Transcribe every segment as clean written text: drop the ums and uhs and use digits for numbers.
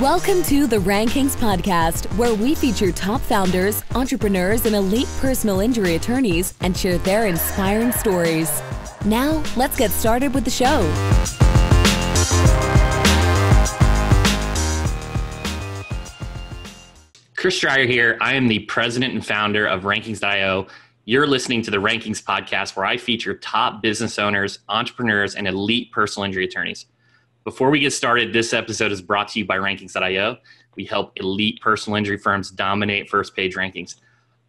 Welcome to the Rankings Podcast, where we feature top founders, entrepreneurs, and elite personal injury attorneys and share their inspiring stories. Now, let's get started with the show. Chris Stryer here. I am the president and founder of Rankings.io. You're listening to the Rankings Podcast, where I feature top business owners, entrepreneurs, and elite personal injury attorneys. Before we get started, this episode is brought to you by Rankings.io. We help elite personal injury firms dominate first page rankings.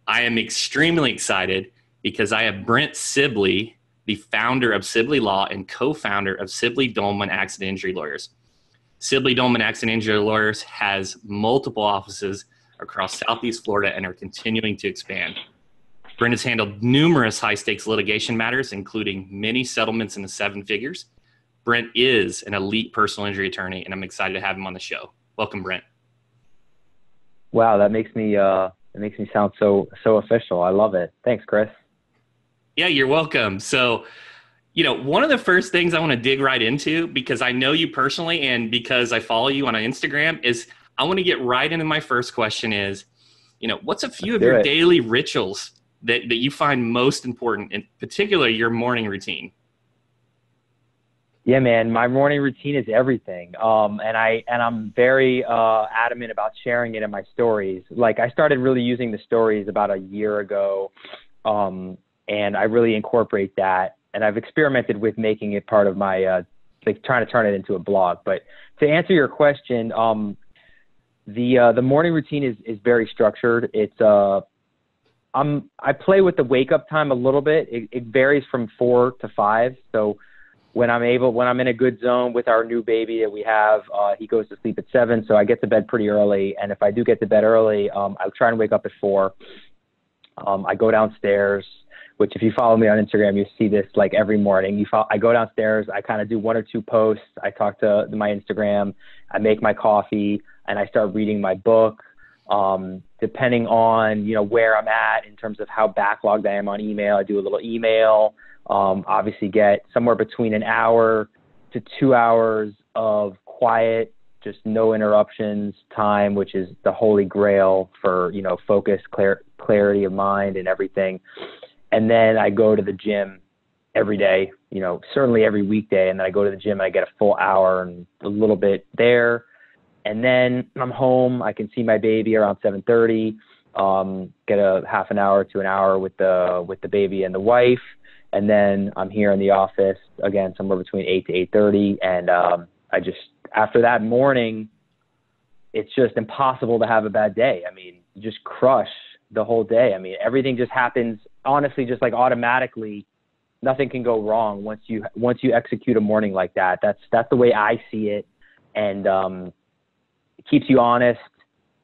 I am extremely excited because I have Brent Sibley, the founder of Sibley Law and co-founder of Sibley Dolman Accident Injury Lawyers. Sibley Dolman Accident Injury Lawyers has multiple offices across Southeast Florida and are continuing to expand. Brent has handled numerous high-stakes litigation matters, including many settlements in the seven figures. Brent is an elite personal injury attorney, and I'm excited to have him on the show. Welcome, Brent. Wow, that makes me sound so official. I love it. Thanks, Chris. Yeah, you're welcome. So, one of the first things I want to dig right into, because I know you personally and because I follow you on Instagram, is I want to get right into my first question is, what's a few of your daily rituals that you find most important, in particular your morning routine? Yeah, man, my morning routine is everything. And I'm very adamant about sharing it in my stories. Like, I started really using the stories about a year ago. And I really incorporate that. And I've experimented with making it part of my, trying to turn it into a blog. But to answer your question, the morning routine is very structured. It's, I play with the wake up time a little bit. It varies from 4 to 5. So when I'm in a good zone with our new baby that we have, he goes to sleep at 7. So I get to bed pretty early. And if I do get to bed early, I'll try and wake up at 4. I go downstairs, which if you follow me on Instagram, you see this like every morning. I go downstairs, I kind of do 1 or 2 posts. I talk to my Instagram, I make my coffee, and I start reading my book. Depending on, where I'm at in terms of how backlogged I am on email, I do a little email. Obviously get somewhere between an hour to 2 hours of quiet, just no interruptions time, which is the holy grail for, focus, clarity of mind and everything. And then I go to the gym every day, certainly every weekday. And then I go to the gym and I get a full hour and a little bit there. And then I'm home. I can see my baby around 7:30, get a half an hour to an hour with the baby and the wife. And then I'm here in the office again, somewhere between 8 to 8:30. And after that morning, it's just impossible to have a bad day. I mean, you just crush the whole day. I mean, everything just happens, honestly, just like automatically. Nothing can go wrong once you execute a morning like that. That's the way I see it. And it keeps you honest.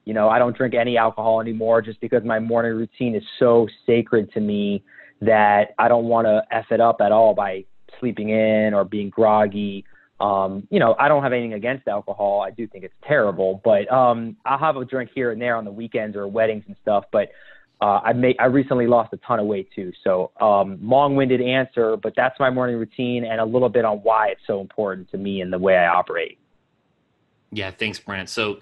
I don't drink any alcohol anymore just because my morning routine is so sacred to me that I don't want to F it up at all by sleeping in or being groggy. I don't have anything against alcohol. I do think it's terrible, but I'll have a drink here and there on the weekends or weddings and stuff. But I recently lost a ton of weight too. So long-winded answer, but that's my morning routine and a little bit on why it's so important to me and the way I operate. Yeah, thanks, Brent. So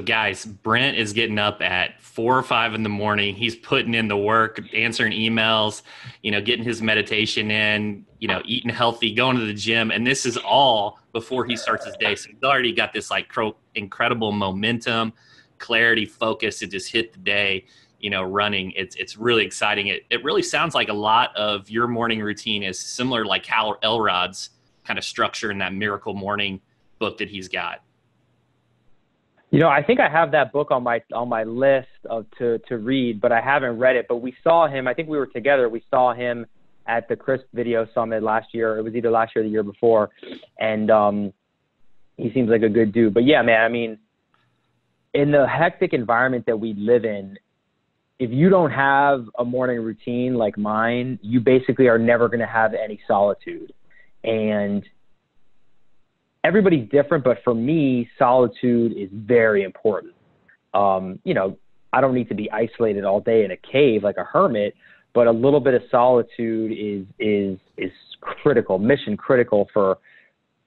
guys, Brent is getting up at 4 or 5 in the morning. He's putting in the work, answering emails, getting his meditation in, eating healthy, going to the gym. And this is all before he starts his day. So he's already got this incredible momentum, clarity, focus to just hit the day, running. It's really exciting. It really sounds like a lot of your morning routine is similar, like Hal Elrod's kind of structure in that Miracle Morning book that he's got. I think I have that book on my list to read, but I haven't read it. But we saw him. I think we were together. We saw him at the CRISP Video Summit last year. It was either last year or the year before, and he seems like a good dude. But yeah, man. I mean, in the hectic environment that we live in, if you don't have a morning routine like mine, you basically are never going to have any solitude. And everybody's different, but for me, solitude is very important. I don't need to be isolated all day in a cave like a hermit, but a little bit of solitude is critical, mission critical for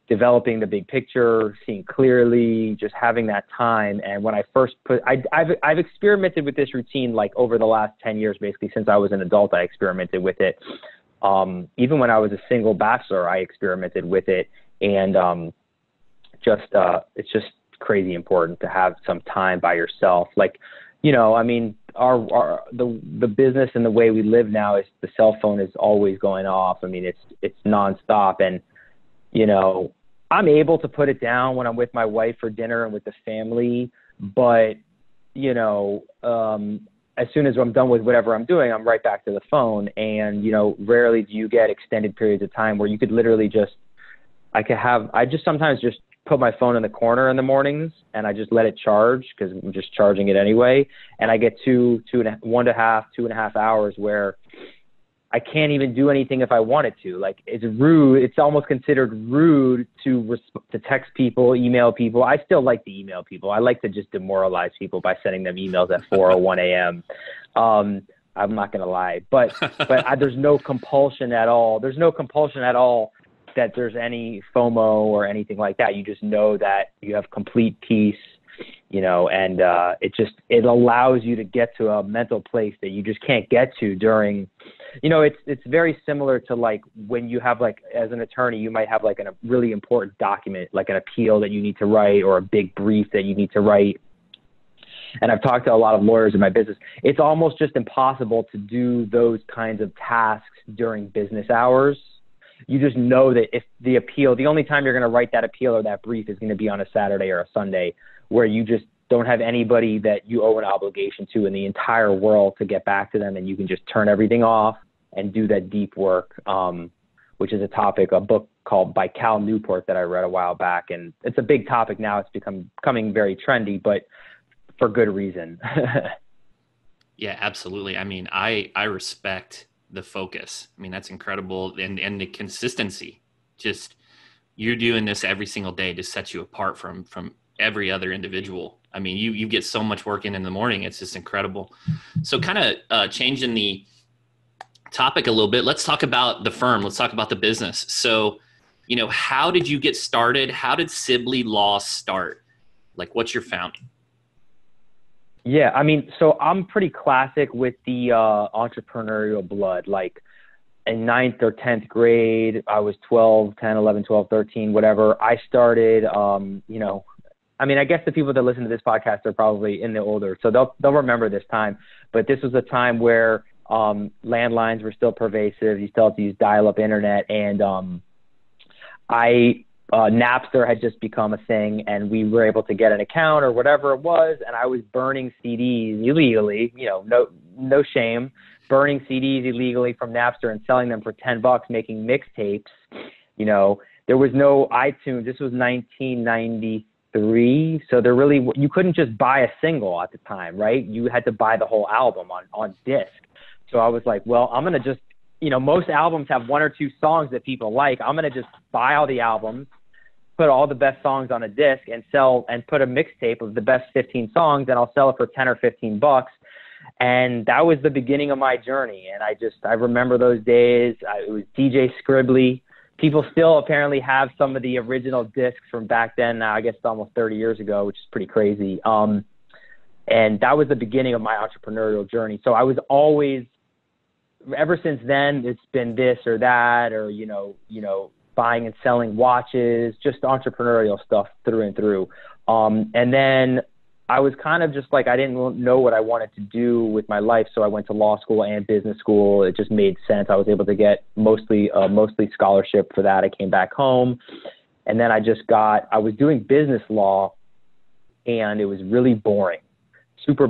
developing the big picture, seeing clearly, just having that time. And when I first I've experimented with this routine like over the last 10 years, basically since I was an adult, I experimented with it. Even when I was a single bachelor, I experimented with it. And it's just crazy important to have some time by yourself. Like, you know, I mean, the business and the way we live now is the cell phone is always going off. I mean, it's nonstop. And, you know, I'm able to put it down when I'm with my wife for dinner and with the family, but, you know, as soon as I'm done with whatever I'm doing, I'm right back to the phone. And, you know, rarely do you get extended periods of time where you could literally I just sometimes just put my phone in the corner in the mornings and I just let it charge because I'm just charging it anyway. And I get 1.5 hours where I can't even do anything if I wanted to. Like, it's rude. It's almost considered rude to text people, email people. I still like to email people. I like to just demoralize people by sending them emails at 4:01 a.m. I'm not going to lie, but there's no compulsion at all. There's no compulsion at all that there's any FOMO or anything like that. You just know that you have complete peace, you know, and it allows you to get to a mental place that you just can't get to during, you know, it's very similar to like when you have like, as an attorney, you might have like a really important document, like an appeal that you need to write or a big brief that you need to write. And I've talked to a lot of lawyers in my business. It's almost just impossible to do those kinds of tasks during business hours. You just know that if the only time you're going to write that appeal or that brief is going to be on a Saturday or a Sunday, where you just don't have anybody that you owe an obligation to in the entire world to get back to them, and you can just turn everything off and do that deep work, which is a book called by Cal Newport that I read a while back. And it's a big topic now. It's becoming very trendy, but for good reason. Yeah, absolutely. I mean, I respect the focus. I mean, that's incredible. And the consistency, just you're doing this every single day to set you apart from every other individual. I mean, you get so much work in the morning. It's just incredible. So kind of changing the topic a little bit, let's talk about the firm. Let's talk about the business. So, you know, how did you get started? How did Sibley Law start? Like, what's your founding? Yeah, I mean, so I'm pretty classic with the entrepreneurial blood. Like in 9th or 10th grade, I was 12, 10, 11, 12, 13, whatever. I started, you know, I mean, I guess the people that listen to this podcast are probably in the older, so they'll remember this time. But this was a time where landlines were still pervasive. You still have to use dial-up internet, and Napster had just become a thing, and we were able to get an account or whatever it was, and I was burning CDs illegally, you know, no shame, burning CDs illegally from Napster and selling them for $10, making mixtapes. You know, there was no iTunes. This was 1993, so you couldn't just buy a single at the time, right? You had to buy the whole album on disc. So I was like, well, I'm going to just, you know, most albums have 1 or 2 songs that people like. I'm going to just buy all the albums, put all the best songs on a disc and put a mixtape of the best 15 songs, and I'll sell it for 10 or 15 bucks. And that was the beginning of my journey. And I remember those days. It was DJ Scribbly. People still apparently have some of the original discs from back then. Now, I guess it's almost 30 years ago, which is pretty crazy. And that was the beginning of my entrepreneurial journey. So I was always, ever since then, it's been this or that, or, you know, buying and selling watches, just entrepreneurial stuff through and through. And then I was kind of just like, I didn't know what I wanted to do with my life. So I went to law school and business school. It just made sense. I was able to get mostly scholarship for that. I came back home, and then I was doing business law, and it was really boring, super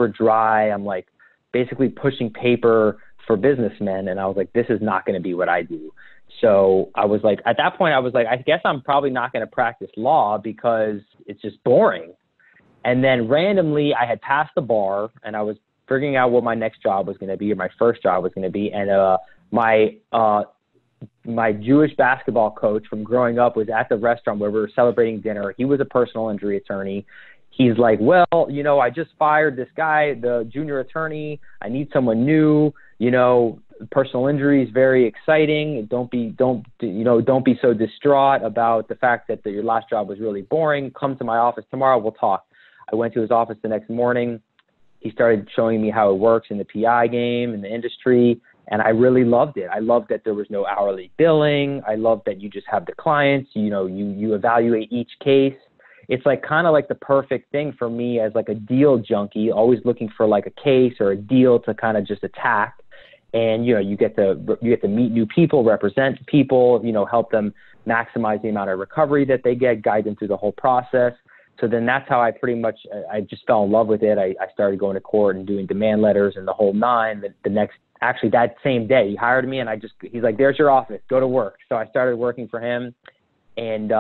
dry. I'm like basically pushing paper for businessmen. And I was like, this is not going to be what I do. So I was like, at that point, I was like, I guess I'm probably not going to practice law because it's just boring. And then randomly I had passed the bar, and I was figuring out what my next job was going to be, or my first job was going to be. And my Jewish basketball coach from growing up was at the restaurant where we were celebrating dinner. He was a personal injury attorney. He's like, well, you know, I just fired this guy, the junior attorney. I need someone new. You know, personal injury is very exciting. Don't be so distraught about the fact that your last job was really boring. Come to my office tomorrow. We'll talk. I went to his office the next morning. He started showing me how it works in the PI game, in the industry, and I really loved it. I loved that there was no hourly billing. I loved that you just have the clients, you evaluate each case. It's like kind of like the perfect thing for me as like a deal junkie, always looking for like a case or a deal to kind of just attack. And, you get to meet new people, represent people, help them maximize the amount of recovery that they get, guide them through the whole process. So then that's how I just fell in love with it. I started going to court and doing demand letters and the whole nine. That same day he hired me, and he's like, there's your office, go to work. So I started working for him. And,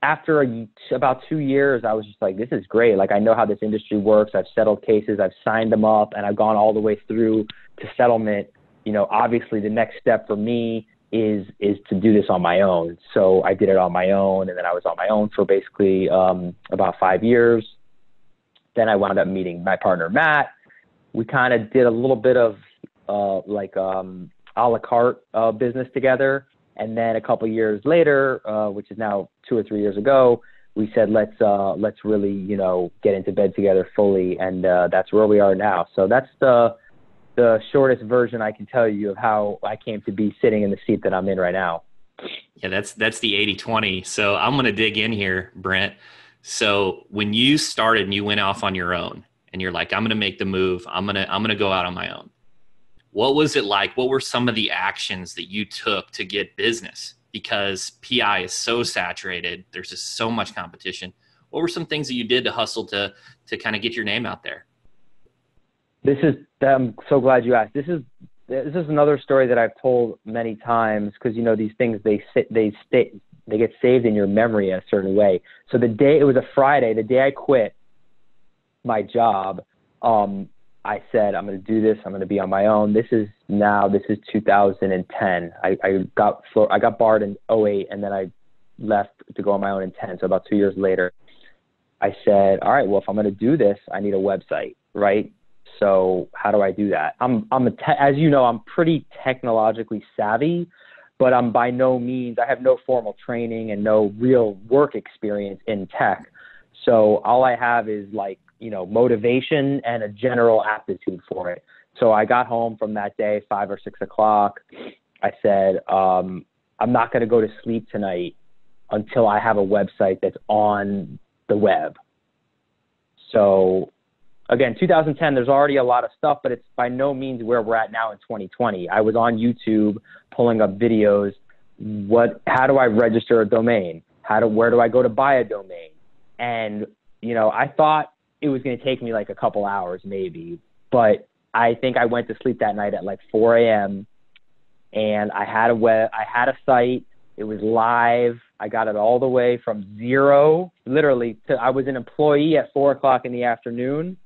after about 2 years, I was just like, this is great. Like, I know how this industry works. I've settled cases, I've signed them up, and I've gone all the way through to settlement. Obviously the next step for me is to do this on my own. So I did it on my own, and then I was on my own for basically about 5 years. Then I wound up meeting my partner, Matt. We kind of did a little bit of a la carte business together. And then a couple of years later, which is now 2 or 3 years ago, we said, let's really, get into bed together fully. And that's where we are now. So that's the shortest version I can tell you of how I came to be sitting in the seat that I'm in right now. Yeah, that's the 80-20. So I'm going to dig in here, Brent. So when you started and you went off on your own and you're like, I'm going to make the move, I'm going to go out on my own. What was it like? What were some of the actions that you took to get business? Because PI is so saturated. There's just so much competition. What were some things that you did to hustle to kind of get your name out there? I'm so glad you asked. This is another story that I've told many times, because, these things, they get saved in your memory in a certain way. So it was a Friday, the day I quit my job, I said, I'm going to do this. I'm going to be on my own. This is 2010. I got barred in 2008, and then I left to go on my own in 10. So about 2 years later, I said, all right, well, if I'm going to do this, I need a website, right? So how do I do that? As you know, I'm pretty technologically savvy, but I'm by no means, I have no formal training and no real work experience in tech. So all I have is motivation and a general aptitude for it. So I got home from that day, 5 or 6 o'clock. I said, I'm not going to go to sleep tonight until I have a website that's on the web. So again, 2010, there's already a lot of stuff, but it's by no means where we're at now in 2020. I was on YouTube pulling up videos. How do I register a domain? Where do I go to buy a domain? And, I thought it was going to take me like a couple hours maybe, but I think I went to sleep that night at like 4 a.m. and I had a site. It was live. I got it all the way from zero, literally, I was an employee at 4 o'clock in the afternoon.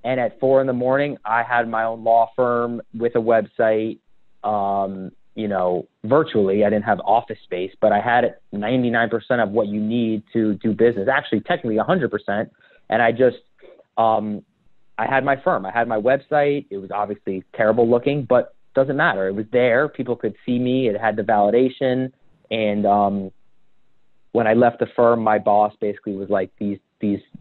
And at 4 in the morning, I had my own law firm with a website, virtually. I didn't have office space, but I had 99% of what you need to do business. Actually, technically 100%. And I just, I had my firm. I had my website. It was obviously terrible looking, but doesn't matter. It was there. People could see me. It had the validation. And when I left the firm, my boss basically was like, these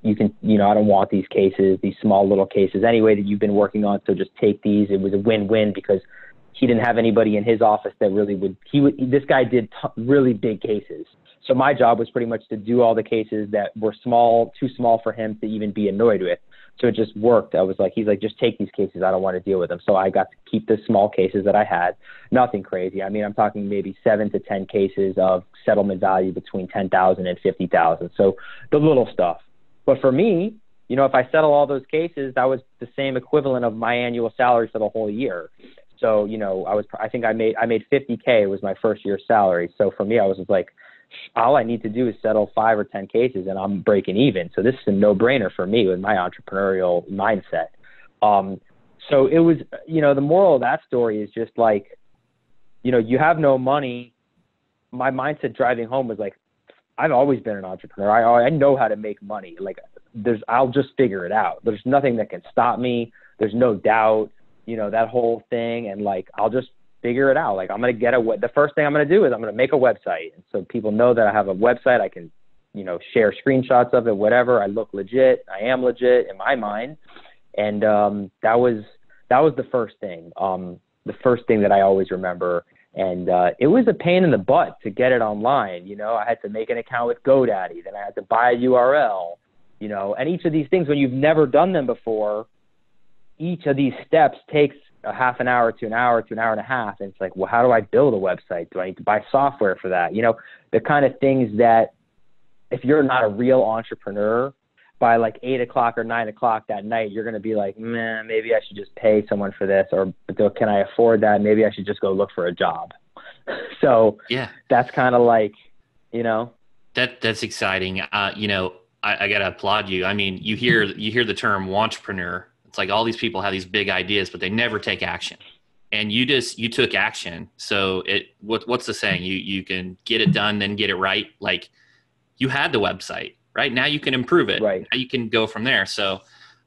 you can, I don't want these cases, these small little cases anyway that you've been working on. So just take these. It was a win-win because he didn't have anybody in his office that really this guy did really big cases. So my job was pretty much to do all the cases that were too small for him to even be annoyed with. So it just worked. He's like, just take these cases. I don't want to deal with them. So I got to keep the small cases that I had. Nothing crazy. I mean, I'm talking maybe 7 to 10 cases of settlement value between $10,000 and $50,000. So the little stuff. But for me, if I settle all those cases, that was the same equivalent of my annual salary for the whole year. So, I think I made $50K was my first year's salary. So for me, I was just like, all I need to do is settle 5 or 10 cases and I'm breaking even. So this is a no-brainer for me with my entrepreneurial mindset. So it was, the moral of that story is just like, you have no money. My mindset driving home was like, I've always been an entrepreneur. I know how to make money. Like I'll just figure it out. There's nothing that can stop me. There's no doubt. that whole thing, and like, I'll just figure it out. Like, I'm going to the first thing I'm going to do is I'm going to make a website. And so people know that I have a website. I can, share screenshots of it, whatever. I look legit. I am legit in my mind. And that was the first thing. The first thing that I always remember. And it was a pain in the butt to get it online. I had to make an account with GoDaddy. Then I had to buy a URL, and each of these things, when you've never done them before, each of these steps takes a half an hour to an hour to an hour and a half. And it's like, well, how do I build a website? Do I need to buy software for that? The kind of things that if you're not a real entrepreneur, by like 8 o'clock or 9 o'clock that night, you're going to be like, man, maybe I should just pay someone for this, or can I afford that? Maybe I should just go look for a job. So yeah, that's kind of like, that's exciting. I got to applaud you. I mean, you hear the term entrepreneur. It's like all these people have these big ideas, but they never take action. And you took action. So what's the saying? You can get it done, then get it right. Like, you had the website, right? Now you can improve it. Right. Now you can go from there. So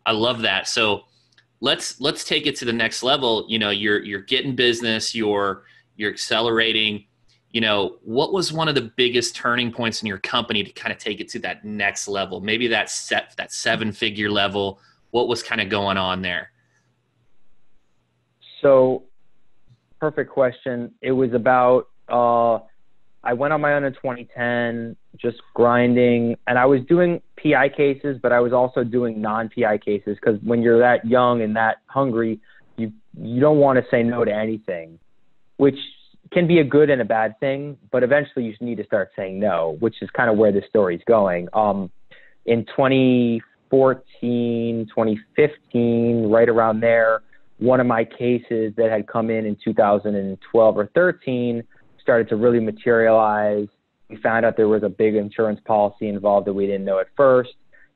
I love that. So let's take it to the next level. You're getting business, you're accelerating. What was one of the biggest turning points in your company to kind of take it to that next level? Maybe that 7-figure level. What was kind of going on there? So, perfect question. It was about, I went on my own in 2010, just grinding, and I was doing PI cases, but I was also doing non-PI cases, because when you're that young and that hungry, you don't want to say no to anything, which can be a good and a bad thing, but eventually you need to start saying no, which is kind of where this story's going. In 2014, 2015, right around there, one of my cases that had come in 2012 or 13 started to really materialize. We found out there was a big insurance policy involved that we didn't know at first.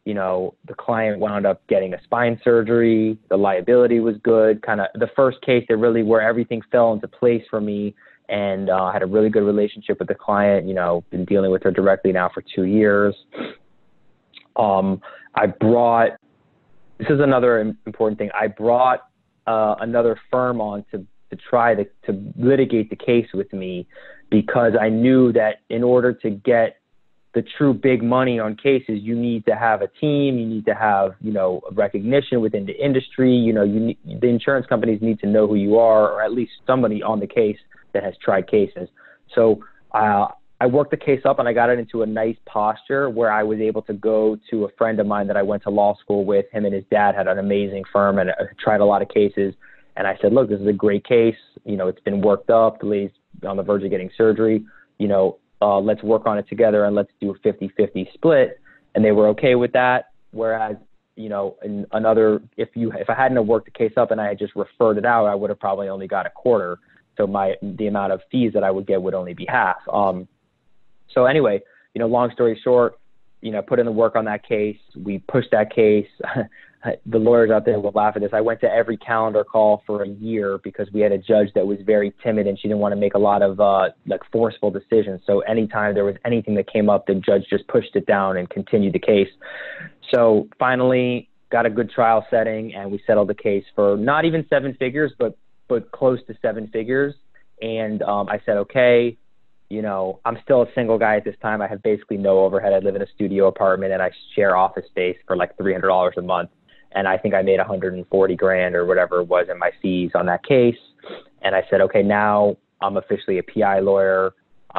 The client wound up getting a spine surgery. The liability was good. Kind of the first case that really where everything fell into place for me, and I had a really good relationship with the client. Been dealing with her directly now for 2 years. This is another important thing. I brought another firm on to try to litigate the case with me, because I knew that in order to get the true big money on cases, you need to have a team, you need to have, recognition within the industry, the insurance companies need to know who you are, or at least somebody on the case that has tried cases. So I worked the case up and I got it into a nice posture where I was able to go to a friend of mine that I went to law school with. Him and his dad had an amazing firm and tried a lot of cases. And I said, look, this is a great case. It's been worked up. The lady's on the verge of getting surgery. Let's work on it together and let's do a 50-50 split. And they were okay with that. Whereas, in another, if I hadn't have worked the case up and I had just referred it out, I would have probably only got a quarter. So the amount of fees that I would get would only be half. So anyway, long story short, put in the work on that case. We pushed that case. The lawyers out there will laugh at this. I went to every calendar call for a year because we had a judge that was very timid and she didn't want to make a lot of forceful decisions. So anytime there was anything that came up, the judge just pushed it down and continued the case. So finally got a good trial setting and we settled the case for not even 7 figures, but close to 7 figures. And I said, okay, I'm still a single guy at this time. I have basically no overhead. I live in a studio apartment and I share office space for like $300 a month. And I think I made $140,000 or whatever it was in my fees on that case. And I said, okay, now I'm officially a PI lawyer.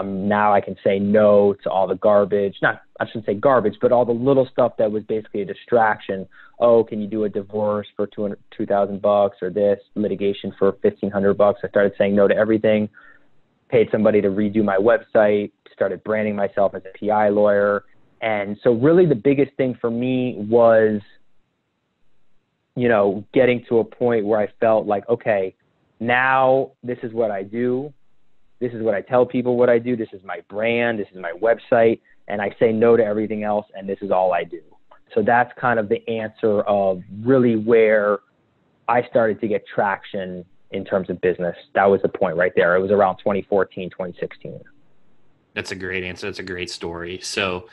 Now I can say no to all the garbage. I shouldn't say garbage, but all the little stuff that was basically a distraction. Oh, can you do a divorce for $2,000 or this litigation for $1,500? I started saying no to everything. Paid somebody to redo my website. Started branding myself as a PI lawyer. And so really the biggest thing for me was, getting to a point where I felt like, okay, now this is what I do. This is what I tell people what I do. This is my brand. This is my website. And I say no to everything else. And this is all I do. So that's kind of the answer of really where I started to get traction in terms of business. That was the point right there. It was around 2014, 2016. That's a great answer. That's a great story. So,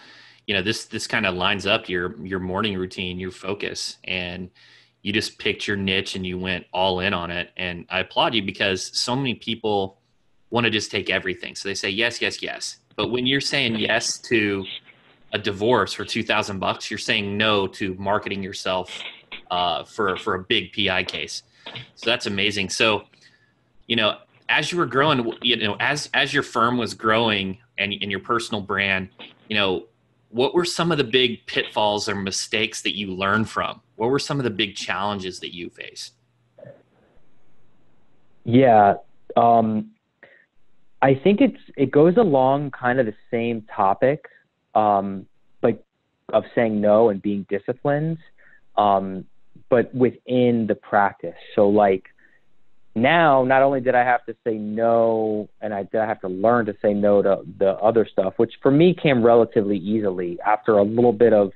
this kind of lines up your morning routine, your focus. And, you just picked your niche and you went all in on it. And I applaud you, because so many people want to just take everything. So they say yes, yes, yes. But when you're saying yes to a divorce for $2,000, you're saying no to marketing yourself for a big PI case. So that's amazing. So, as you were growing, as your firm was growing and your personal brand, what were some of the big pitfalls or mistakes that you learned from? What were some of the big challenges that you faced? Yeah. I think it goes along kind of the same topic, like of saying no and being disciplined, but within the practice. So like now, not only did I have to say no, and I have to learn to say no to the other stuff, which for me came relatively easily after a little bit of,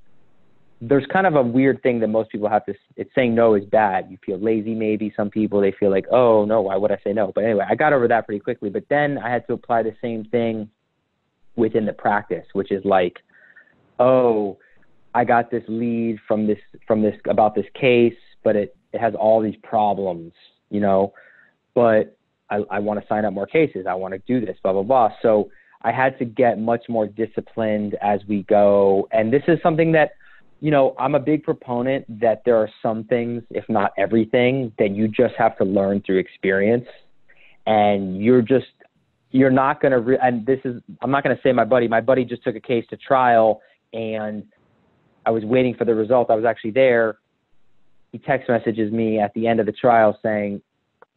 there's kind of a weird thing that most people have to, it's saying no is bad. You feel lazy maybe. Some people, they feel like, oh no, why would I say no? But anyway, I got over that pretty quickly. But then I had to apply the same thing within the practice, which is like, oh, I got this lead from this about this case, but it has all these problems, but I want to sign up more cases. I want to do this, blah, blah, blah. So I had to get much more disciplined as we go. And this is something that, I'm a big proponent that there are some things, if not everything, that you just have to learn through experience. And you're not going to, I'm not going to say my buddy just took a case to trial and I was waiting for the result. I was actually there. He text messages me at the end of the trial saying,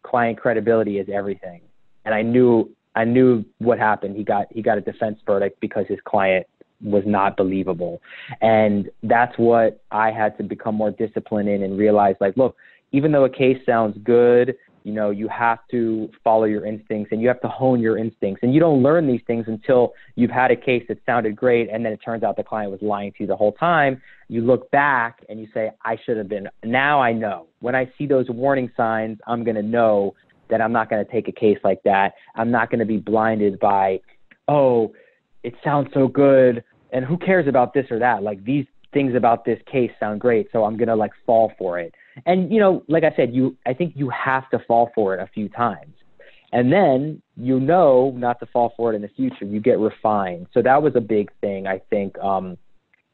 client credibility is everything. And I knew what happened. He got a defense verdict because his client was not believable. And that's what I had to become more disciplined in and realize, like, look, even though a case sounds good, you have to follow your instincts and you have to hone your instincts. And you don't learn these things until you've had a case that sounded great and then it turns out the client was lying to you the whole time. You look back and you say, I should have been. Now I know. When I see those warning signs, I'm going to know that I'm not going to take a case like that. I'm not going to be blinded by, oh, it sounds so good and who cares about this or that? Like, these things about this case sound great, so I'm going to like fall for it. And, like I said, I think you have to fall for it a few times. And then, not to fall for it in the future. You get refined. So that was a big thing, I think,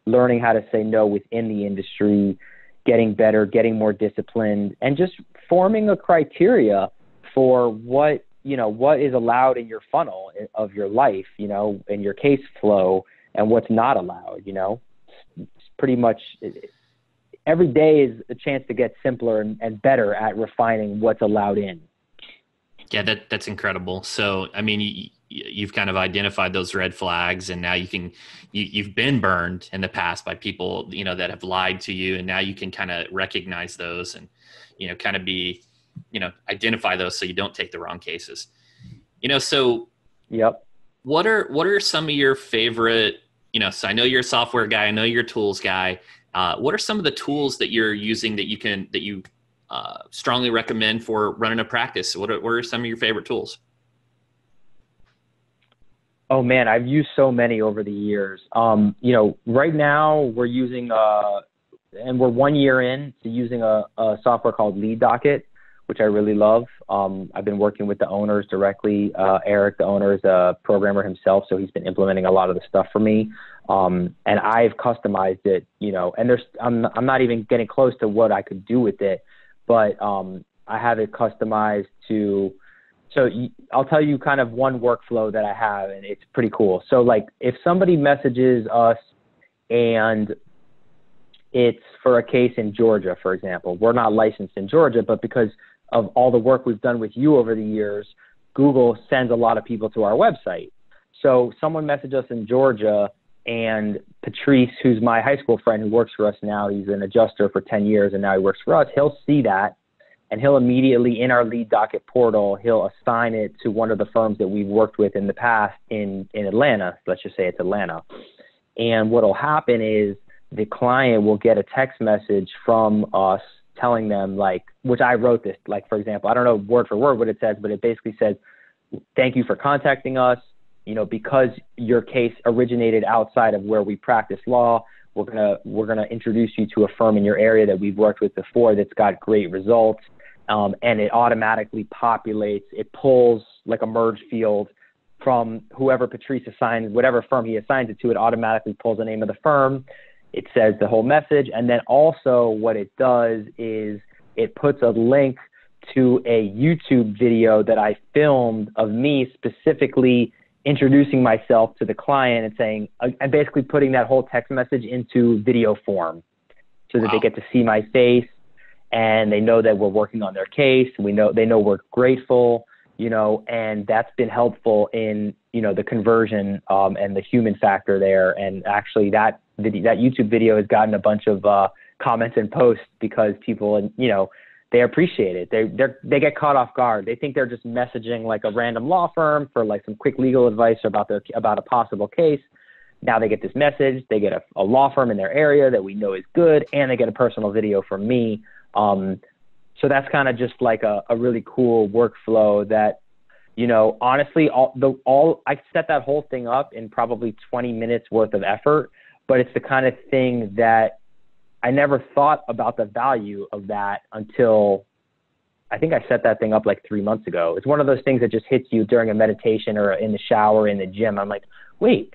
learning how to say no within the industry, getting better, getting more disciplined, and just forming a criteria for what is allowed in your funnel of your life, in your case flow, and what's not allowed. It's pretty much every day is a chance to get simpler and better at refining what's allowed in. Yeah, that's incredible. So, I mean, you've kind of identified those red flags, and now you've been burned in the past by people, that have lied to you. And now you can kind of recognize those and, kind of identify those so you don't take the wrong cases, so. Yep. What are some of your favorite, so I know you're a software guy, I know you're a tools guy. What are some of the tools that you're using that you strongly recommend for running a practice? What are some of your favorite tools? Oh man, I've used so many over the years. Right now we're using, and we're 1 year in to using a software called Lead Docket, which I really love. I've been working with the owners directly. Eric, the owner, is a programmer himself, so he's been implementing a lot of the stuff for me. And I've customized it, and I'm not even getting close to what I could do with it, but I have it customized to, so I'll tell you kind of one workflow that I have, and it's pretty cool. So like if somebody messages us and it's for a case in Georgia, for example, we're not licensed in Georgia, but because of all the work we've done with you over the years, Google sends a lot of people to our website. So someone messaged us in Georgia, and Patrice, who's my high school friend who works for us now, he's an adjuster for 10 years and now he works for us, he'll see that and he'll immediately, in our Lead Docket portal, he'll assign it to one of the firms that we've worked with in the past in Atlanta. Let's just say it's Atlanta. And what'll happen is the client will get a text message from us telling them, like, which I wrote this, like, for example, I don't know word for word what it says, but it basically says, thank you for contacting us. because your case originated outside of where we practice law, we're gonna introduce you to a firm in your area that we've worked with before that's got great results. And it automatically populates, it pulls like a merge field from whoever Patrice assigns, whatever firm he assigns it to, it automatically pulls the name of the firm. It says the whole message. And then also what it does is it puts a link to a YouTube video that I filmed of me specifically introducing myself to the client and saying, I'm basically putting that whole text message into video form so that they get to see my face and they know that we're working on their case. They know we're grateful, and that's been helpful in, the conversion and the human factor there. And actually that YouTube video has gotten a bunch of comments and posts because people, they appreciate it. They get caught off guard. They think they're just messaging like a random law firm for like some quick legal advice about a possible case. Now they get this message. They get a law firm in their area that we know is good, and they get a personal video from me. So that's kind of just like a really cool workflow that, honestly, I set that whole thing up in probably 20 minutes worth of effort, but it's the kind of thing that I never thought about the value of that until I think I set that thing up like 3 months ago. It's one of those things that just hits you during a meditation or in the shower, in the gym. I'm like, wait,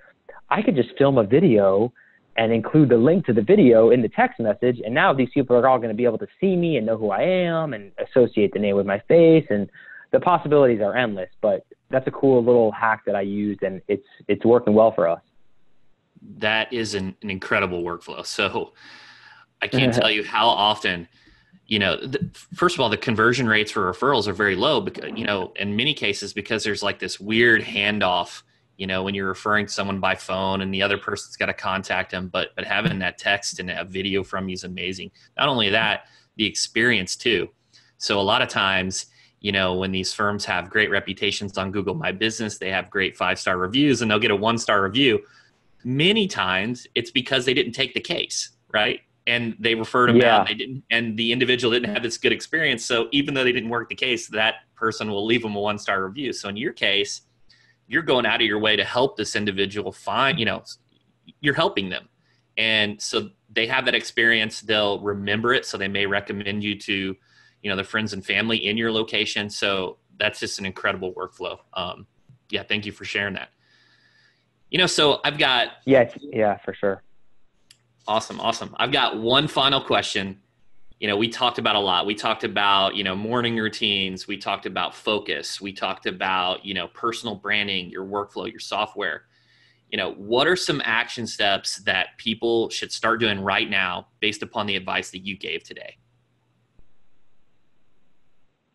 I could just film a video and include the link to the video in the text message. And now these people are all going to be able to see me and know who I am and associate the name with my face. And the possibilities are endless, but that's a cool little hack that I used, and it's working well for us. That is an incredible workflow. So I can't tell you how often, first of all, the conversion rates for referrals are very low because, in many cases, because there's like this weird handoff, when you're referring to someone by phone and the other person's got to contact them, but having that text and a video from you is amazing. Not only that, the experience too. So a lot of times, when these firms have great reputations on Google My Business, they have great 5-star reviews and they'll get a 1-star review. Many times it's because they didn't take the case, right? And they referred them out. And the individual didn't have this good experience. So even though they didn't work the case, that person will leave them a 1-star review. So in your case, you're going out of your way to help this individual find, you're helping them. And so they have that experience. They'll remember it. So they may recommend you to, their friends and family in your location. So that's just an incredible workflow. Thank you for sharing that. So I've got. Yeah, for sure. Awesome. I've got one final question. We talked about a lot. We talked about, morning routines. We talked about focus. We talked about, personal branding, your workflow, your software. What are some action steps that people should start doing right now based upon the advice that you gave today?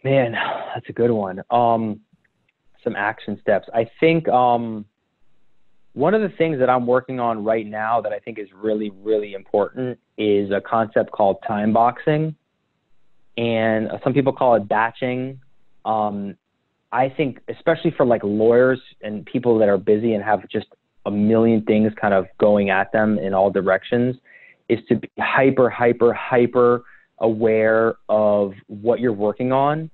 Man, that's a good one. Some action steps. I think one of the things that I'm working on right now that I think is really, really important is a concept called time boxing. And some people call it batching. I think especially for like lawyers and people that are busy and have just a million things kind of going at them in all directions, is to be hyper aware of what you're working on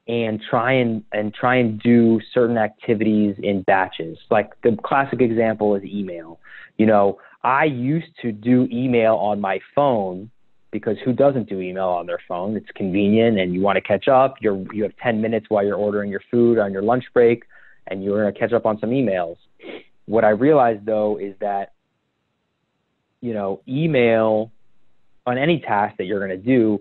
and try and do certain activities in batches. Like the classic example is email. I used to do email on my phone because who doesn't do email on their phone? It's convenient and you want to catch up. You have 10 minutes while you're ordering your food on your lunch break and you're going to catch up on some emails. What I realized though is that, email on any task that you're going to do,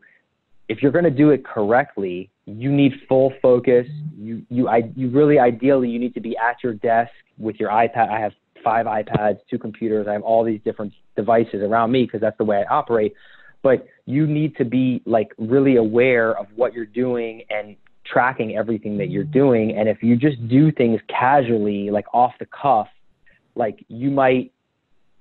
if you're going to do it correctly, you need full focus. You really, ideally, you need to be at your desk with your iPad. I have 5 iPads, 2 computers. I have all these different devices around me because that's the way I operate. But you need to be like really aware of what you're doing and tracking everything that you're doing. And if you just do things casually, like off the cuff, like you might,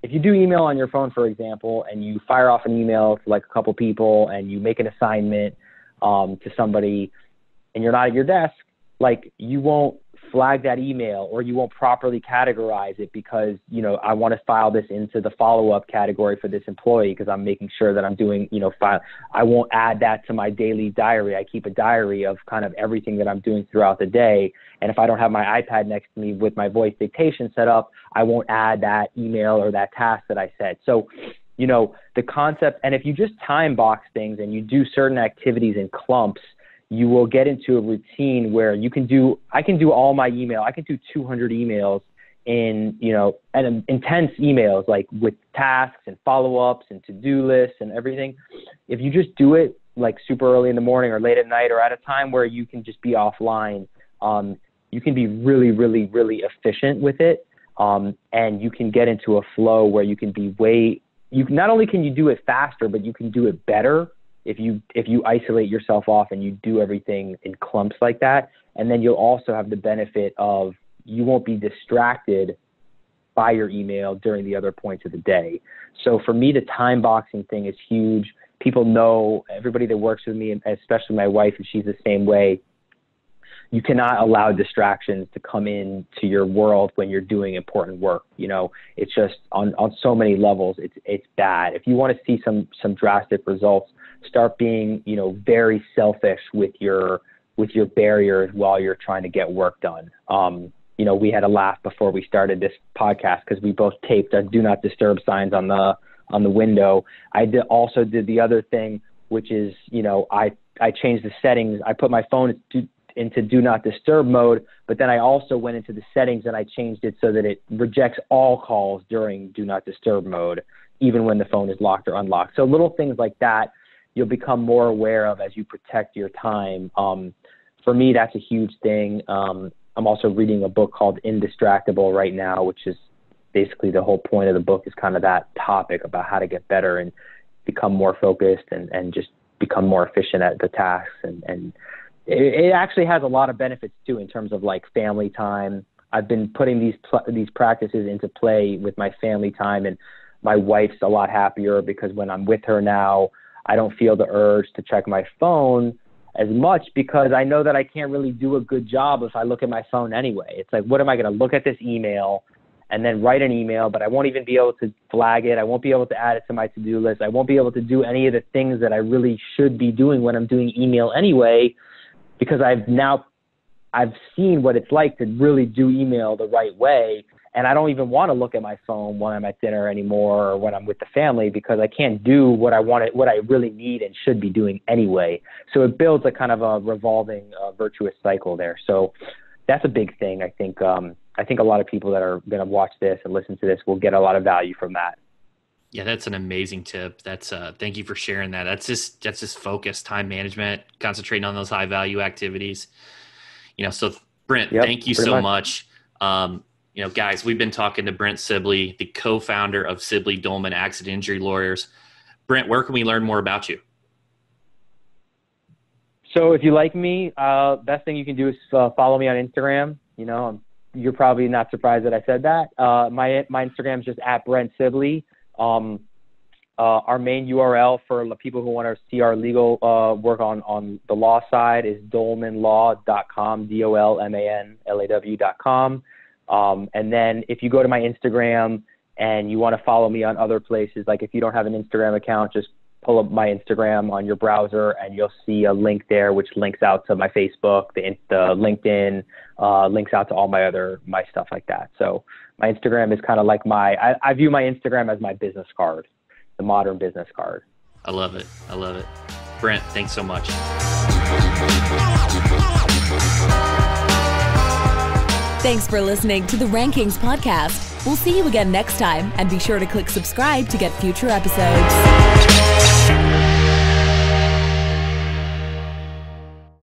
if you do email on your phone, for example, and you fire off an email to like a couple people and you make an assignment to somebody and you're not at your desk, like you won't flag that email, or you won't properly categorize it because, I want to file this into the follow-up category for this employee because I'm making sure that I'm doing, I won't add that to my daily diary. I keep a diary of kind of everything that I'm doing throughout the day. And if I don't have my iPad next to me with my voice dictation set up, I won't add that email or that task that I set. So, the concept, and if you just time box things and you do certain activities in clumps, you will get into a routine where I can do all my email. I can do 200 emails in, and intense emails, like with tasks and follow-ups and to-do lists and everything. If you just do it like super early in the morning or late at night or at a time where you can just be offline, you can be really, really, really efficient with it. And you can get into a flow where you can be not only can you do it faster, but you can do it better if you isolate yourself off and you do everything in clumps like that. And then you'll also have the benefit of you won't be distracted by your email during the other points of the day. So for me, the time boxing thing is huge. People know, everybody that works with me, especially my wife, and she's the same way, you cannot allow distractions to come into your world when you're doing important work. It's just on so many levels, it's bad. If you want to see some drastic results, start being, very selfish with your barriers while you're trying to get work done. We had a laugh before we started this podcast because we both taped our do not disturb signs on the window. I also did the other thing, which is, I changed the settings. I put my phone into do not disturb mode, but then I also went into the settings and I changed it so that it rejects all calls during do not disturb mode, even when the phone is locked or unlocked. So little things like that, you'll become more aware of as you protect your time. For me, that's a huge thing. I'm also reading a book called Indistractable right now, which is basically the whole point of the book is kind of that topic about how to get better and become more focused and just become more efficient at the tasks. And it actually has a lot of benefits too, in terms of like family time. I've been putting these practices into play with my family time, and my wife's a lot happier because when I'm with her now, I don't feel the urge to check my phone as much because I know that I can't really do a good job if I look at my phone anyway. It's like, what am I going to look at this email and then write an email, but I won't even be able to flag it. I won't be able to add it to my to-do list. I won't be able to do any of the things that I really should be doing when I'm doing email anyway, because I've seen what it's like to really do email the right way. And I don't even want to look at my phone when I'm at dinner anymore or when I'm with the family because I can't do what I really need and should be doing anyway. So it builds a kind of a revolving virtuous cycle there. So that's a big thing. I think a lot of people that are going to watch this and listen to this will get a lot of value from that. Yeah, that's an amazing tip. That's thank you for sharing that. That's just focus, time management, concentrating on those high value activities. So Brent, thank you so much. Guys, we've been talking to Brent Sibley, the co-founder of Sibley Dolman Accident Injury Lawyers. Brent, where can we learn more about you? So if you like me, best thing you can do is follow me on Instagram. You're probably not surprised that I said that. My Instagram is just at Brent Sibley. Our main URL for people who want to see our legal work on the law side is dolmanlaw.com, dolmanlaw.com. And then if you go to my Instagram and you want to follow me on other places, like if you don't have an Instagram account, just pull up my Instagram on your browser and you'll see a link there which links out to my Facebook, the LinkedIn, links out to all my stuff like that. So my Instagram is kind of like I view my Instagram as my business card, the modern business card. I love it. Brent, thanks so much. Thanks for listening to the Rankings Podcast. We'll see you again next time, and be sure to click subscribe to get future episodes.